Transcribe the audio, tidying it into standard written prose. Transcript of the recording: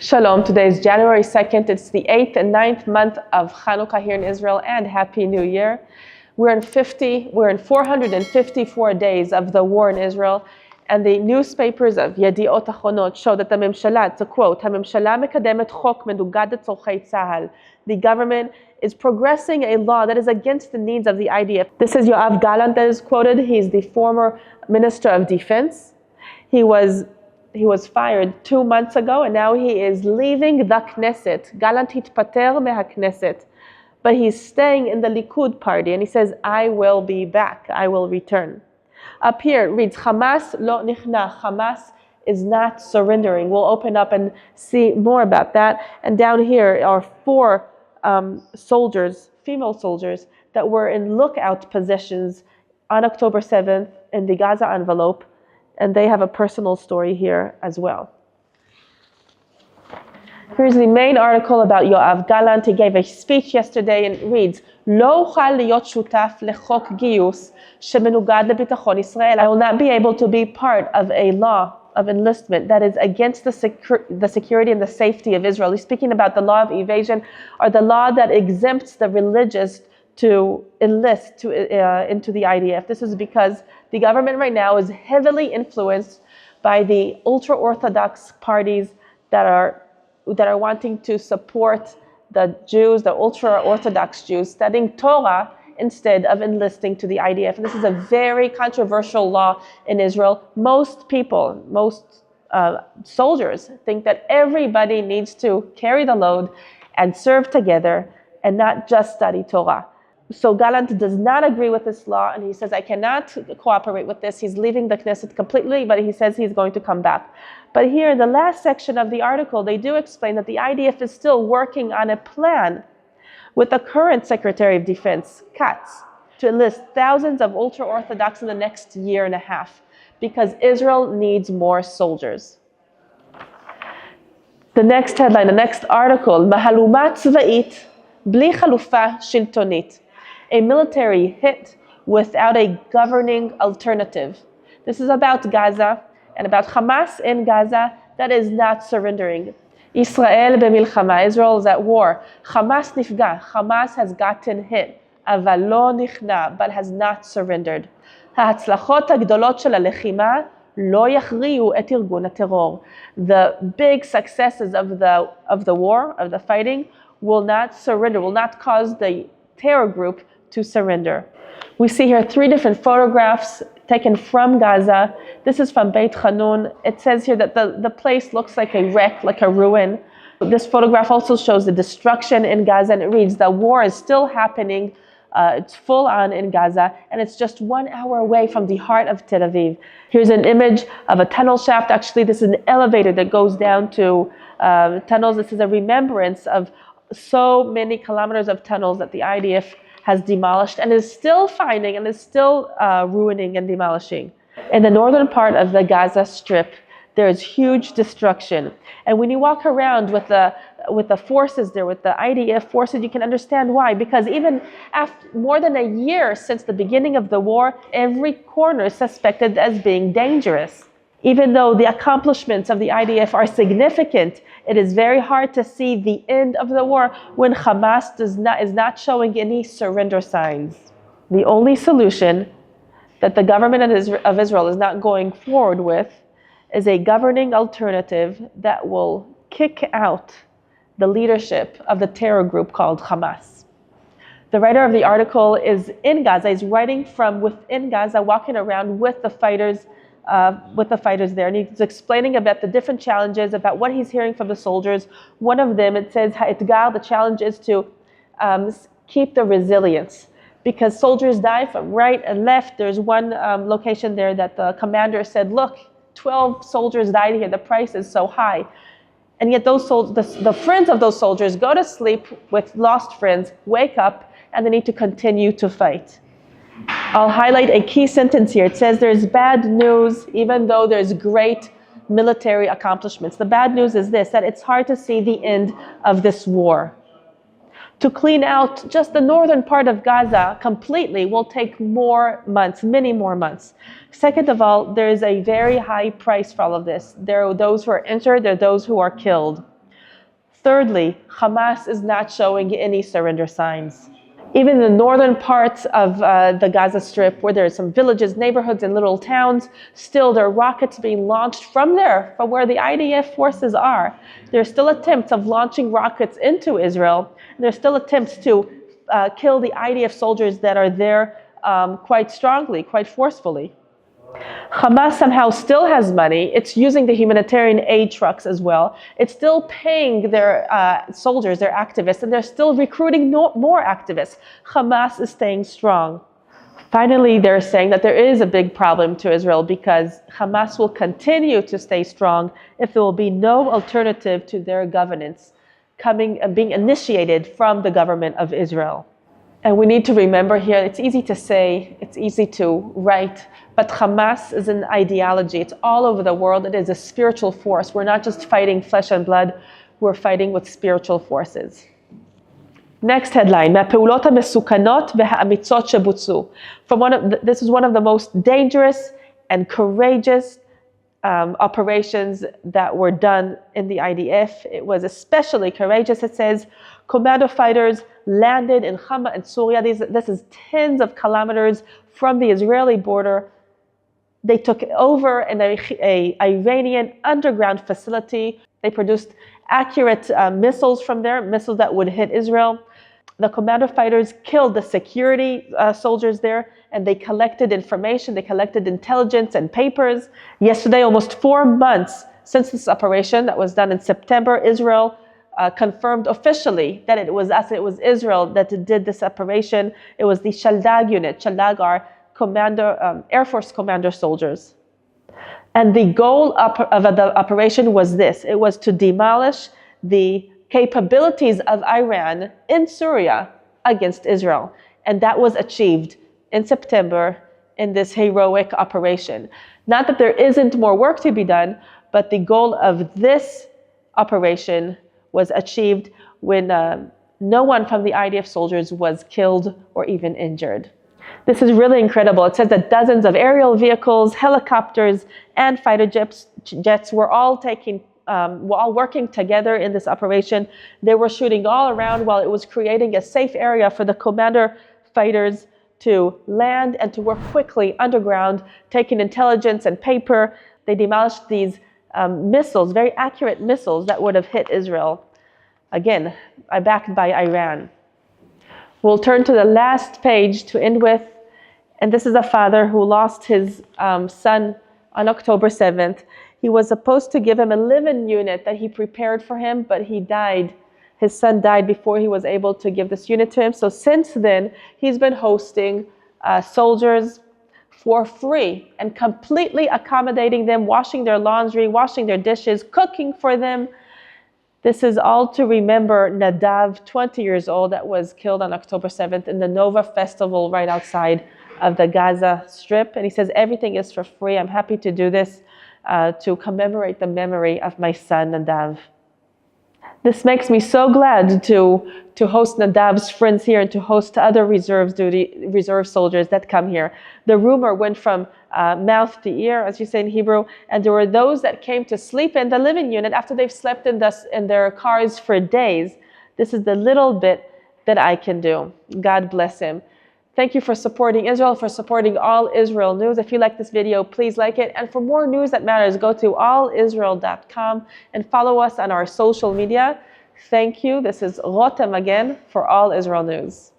Shalom, today is January 2nd. It's the 8th and 9th month of Hanukkah here in Israel, and Happy New Year. We're in 454 days of the war in Israel, and the newspapers of Yediot Achronot show that the Memshala, it's a quote, "הממשלה מקדמת חוק מנוגד לצורכי צה"ל." The government is progressing a law that is against the needs of the IDF. This is Yoav Galant that is quoted. He's the former Minister of Defense. He was fired 2 months ago, and now he is leaving the Knesset. Galant התפטר מהכנסת. But he's staying in the Likud party, and he says, I will be back, I will return. Up here it reads, Hamas lo nichna. Hamas is not surrendering. We'll open up and see more about that. And down here are 4 soldiers, female soldiers, that were in lookout positions on October 7th in the Gaza envelope. And they have a personal story here as well. Here's the main article about Yoav Galant. He gave a speech yesterday and it reads, "לא אוכל להיות שותף לחוק גיוס שמנוגד לביטחון ישראל." I will not be able to be part of a law of enlistment that is against the security and the safety of Israel. He's speaking about the law of evasion, or the law that exempts the religious to enlist into the IDF. This is because the government right now is heavily influenced by the ultra-Orthodox parties that are wanting to support the Jews, the ultra-Orthodox Jews, studying Torah instead of enlisting to the IDF. And this is a very controversial law in Israel. Most people, soldiers think that everybody needs to carry the load and serve together and not just study Torah. So Galant does not agree with this law, and he says, I cannot cooperate with this. He's leaving the Knesset completely, but he says he's going to come back. But here in the last section of the article, they do explain that the IDF is still working on a plan with the current Secretary of Defense, Katz, to enlist thousands of ultra-Orthodox in the next year and a half, because Israel needs more soldiers. The next headline, the next article, מהלומה צבאית בלי חלופה שלטונית. A military hit without a governing alternative. This is about Gaza and about Hamas in Gaza that is not surrendering. Israel במלחמה. Israel is at war. Hamas נפגע. Hamas has gotten hit. אבל לא נכנע, but has not surrendered. ההצלחות הגדולות של הלחימה לא יכריעו את ארגון הטרור. The big successes of the war, of the fighting, will not surrender, will not cause the terror group to surrender. We see here 3 different photographs taken from Gaza. This is from Beit Hanun. It says here that the place looks like a wreck, like a ruin. This photograph also shows the destruction in Gaza, and it reads, the war is still happening. It's full on in Gaza, and it's just 1 hour away from the heart of Tel Aviv. Here's an image of a tunnel shaft. Actually, this is an elevator that goes down to tunnels. This is a remembrance of so many kilometers of tunnels that the IDF has demolished and is still finding and is still ruining and demolishing. In the northern part of the Gaza Strip, there is huge destruction. And when you walk around with the forces there, with the IDF forces, you can understand why. Because even after more than a year since the beginning of the war, every corner is suspected as being dangerous. Even though the accomplishments of the IDF are significant, it is very hard to see the end of the war when Hamas is not showing any surrender signs. The only solution that the government of Israel is not going forward with is a governing alternative that will kick out the leadership of the terror group called Hamas. The writer of the article is in Gaza. He's writing from within Gaza, walking around with the fighters there, and he's explaining about the different challenges, about what he's hearing from the soldiers. One of them, it says, the challenge is to keep the resilience, because soldiers die from right and left. There's one location there that the commander said, look, 12 soldiers died here, the price is so high. And yet the friends of those soldiers go to sleep with lost friends, wake up, and they need to continue to fight. I'll highlight a key sentence here. It says there's bad news, even though there's great military accomplishments. The bad news is this, that it's hard to see the end of this war. To clean out just the northern part of Gaza completely will take more months, many more months. Second of all, there is a very high price for all of this. There are those who are injured, there are those who are killed. Thirdly, Hamas is not showing any surrender signs. Even in the northern parts of the Gaza Strip, where there are some villages, neighborhoods, and little towns, still there are rockets being launched from there, from where the IDF forces are. There are still attempts of launching rockets into Israel. There are still attempts to kill the IDF soldiers that are there quite strongly, quite forcefully. Hamas somehow still has money. It's using the humanitarian aid trucks as well. It's still paying their soldiers, their activists, and they're still recruiting more activists. Hamas is staying strong. Finally, they're saying that there is a big problem to Israel because Hamas will continue to stay strong if there will be no alternative to their governance being initiated from the government of Israel. And we need to remember here, it's easy to say, it's easy to write, but Hamas is an ideology. It's all over the world. It is a spiritual force. We're not just fighting flesh and blood, we're fighting with spiritual forces. Next headline, מהפעולות המסוכנות והאמיצות שבוצעו. This is one of the most dangerous and courageous operations that were done in the IDF. It was especially courageous. It says, commando fighters landed in Hama and Syria. This is tens of kilometers from the Israeli border. They took over an Iranian underground facility. They produced accurate missiles from there, missiles that would hit Israel. The commando fighters killed the security soldiers there, and they collected information, they collected intelligence and papers. Yesterday, almost 4 months since this operation that was done in September, Israel confirmed officially that it was Israel that did this operation. It was the Shaldag unit. Shaldag are Air Force commando soldiers. And the goal of the operation was this. It was to demolish the capabilities of Iran in Syria against Israel. And that was achieved in September in this heroic operation. Not that there isn't more work to be done, but the goal of this operation was achieved when no one from the IDF soldiers was killed or even injured. This is really incredible. It says that dozens of aerial vehicles, helicopters, and fighter jets were all working together in this operation. They were shooting all around while it was creating a safe area for the commander fighters to land and to work quickly underground, taking intelligence and paper. They demolished these missiles, very accurate missiles that would have hit Israel. Again, backed by Iran. We'll turn to the last page to end with, and this is a father who lost his son on October 7th. He was supposed to give him a live-in unit that he prepared for him, but he died. His son died before he was able to give this unit to him. So since then, he's been hosting soldiers for free and completely accommodating them, washing their laundry, washing their dishes, cooking for them. This is all to remember Nadav, 20 years old, that was killed on October 7th in the Nova Festival right outside of the Gaza Strip. And he says, everything is for free. I'm happy to do this to commemorate the memory of my son, Nadav. This makes me so glad to host Nadav's friends here and to host other reserve soldiers that come here. The rumor went from mouth to ear, as you say in Hebrew, and there were those that came to sleep in the living unit after they've slept in their cars for days. This is the little bit that I can do. God bless him. Thank you for supporting Israel, for supporting All Israel News. If you like this video, please like it. And for more news that matters, go to allisrael.com and follow us on our social media. Thank you. This is Rotem again for All Israel News.